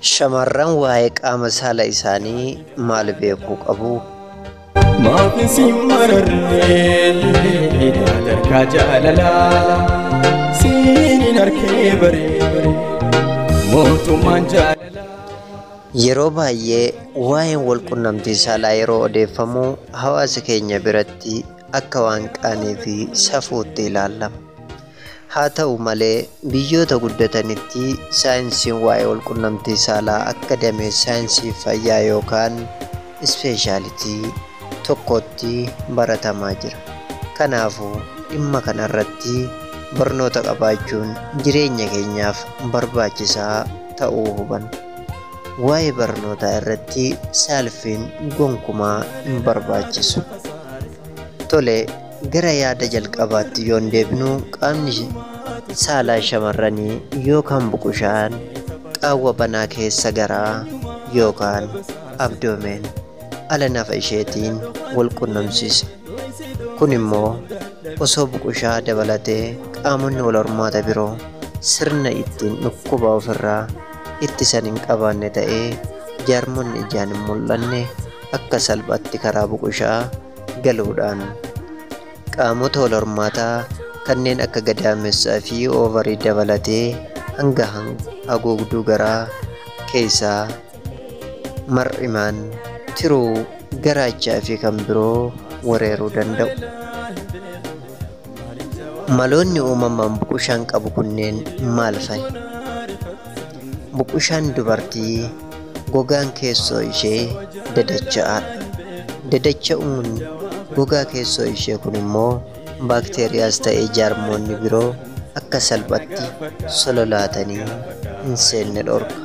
Shamarran waa'ee qaama saala isaanii maal beekuu qabu? Maatiin si mararree dargaa jaalalaa siiniin harkee baree mootummaan jaalalaa. Yeroo baay'ee waa'een walqunnamtii saalaa yeroo odeeffamu hawaasa keenya biratti akka waan qaanii fi safuutti ilaalama. Haa ta'u malee biyyoota guddatanitti saayinsiin waa'ee walqunnamtii saalaa akka damee saayinsii fayyaa yookaan ispeeshaalitii tokkotti baratamaa jira. Kanaafuu dhimma kanarratti barnoota qabaachuun jireenya keenyaaf barbaachisaa ta'uu hubanna. Waa'ee barnootaa irratti saalfiin gonkumaa hin barbaachisu. Tole, gara yaada jalqabaatti yoon deebinu qaamni saalaa shamarranii yookaan buqushaan qaawwa banaa keessa garaa yookaan abdoomeen ala nafa isheetiin wal qunnamsiisa. Kun immoo osoo buqushaa dabalatee qaamonni wal hormaata biroo sirna ittiin dhukkuba ofirraa ittisan hin qabaanne ta'ee jaarmonni ijaan hin mul'anne akka salphaatti karaa buqushaa galuudhaan qaamota wal hormaataa kanneen akka gadaamessaa fi oovarii dabalatee hanga haguugduu garaa keessaa mar'imaan tiruu garaachaa fi kan biroo weeraruu danda'u. Maloonni uumamaan buqushaan qabu kunneen maal fa'i? Buqushaan dubartii gogaan keessoo ishee dadacha'aadha. Dadacha'uun gogaa keessoo ishee kun immoo baakteeriyaas ta'ee jaarmoonni biroo akka salphatti sololaatanii hin seenne dhorka.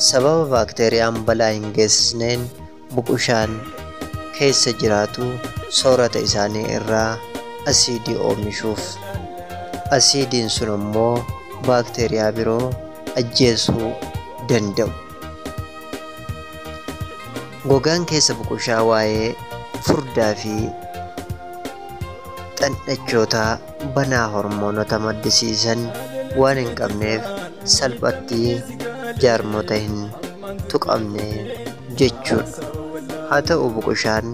Sababa baakteeriyaan balaa hin geessisneen buqushaan keessa jiraatu soorata isaanii irraa asiidii oomishuuf. Asiidiin sun immoo baakteeriyaa biroo ajjeesuu danda'u. Gogaan keessa buqushaa waa'ee furdaa fi dhandhachoota banaa hormoonota maddisiisan waan hin qabneef salphatti jaarmota hin tuqamne jechuudha. Haa ta'u buqushaan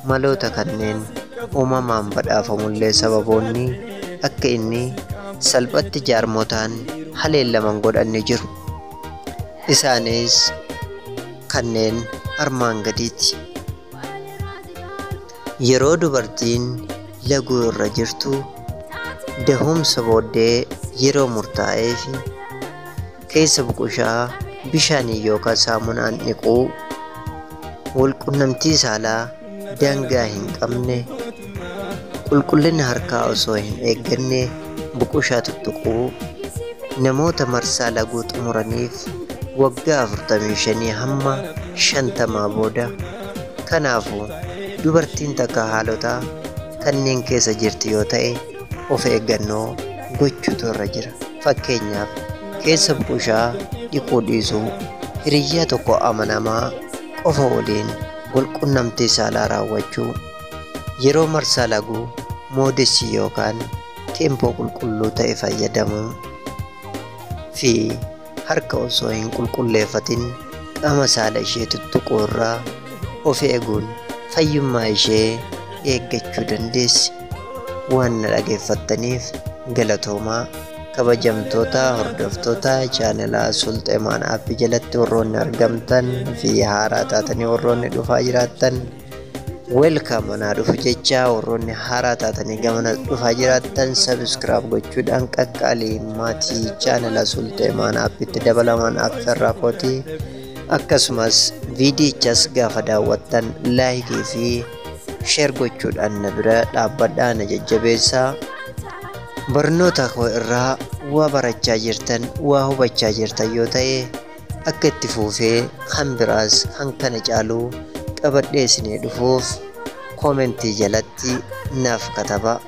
maloota kanneen uumamaan badhaafamullee sababoonni akka inni salphatti jaarmotaan haleellaman godhanni jiru. Isaanis kanneen armaan gadiiti. Yeroo dubartiin laguu irra jirtu dahumsa booddee yeroo murtaa'ee fi keessa buqushaa bishaanii yookaan saamunaan dhiquu, walqunnamtii saalaa daangaa hin qabne, qulqullina harkaa osoo hin eegganne buqushaa tuttuquu namoota marsaa laguu xumuraniif waggaa 45 hamma 50 booda. Kanaafuu dubartiin takka haalota kanneen keessa jirti yoo ta'e of eeggannoo gochuutu irra jira. Fakkeenyaaf keessa buqushaa dhiquu dhiisuu, hiriyyaa tokko amanamaa qofa waliin walqunnamtii saalaa raawwachuu, yeroo marsaa laguu moodesii yookaan teempoo qulqulluu ta'e fayyadamuu fi harka osoo hin qulqulleeffatin qaama saala ishee tuttuquu irraa of eeguun fayyummaa ishee eeggachuu dandeessi. Waan na dhageeffattaniif galatoomaa. Kabajamtoota hordoftoota chaanelaa Sulxeemaan Aappii jalatti warroonni argamtan fi haaraa taatanii warroonni dhufaa jiraattan welkaam anaa dhufu jecha, warroonni haaraa taatanii gamana dhufaa jiraattan sabiskiraayib gochuudhaan qaqqaalii maatii chaanelaa Sulxeemaan Aappiitti dabalamaan affeerraa kootii. Akkasumas viidiyichas gaafa daawwattan laayikii fi sheer gochuudhaan na bira dhaabbadhaa, na jajjabeessaa. Barnoota koo irraa waa barachaa jirtan, waa hubachaa jirtan yoo ta'e akka itti fufee kan biraas kan kana caaluu qabadhee isinii dhufuuf koomentii jalatti naaf katabaa.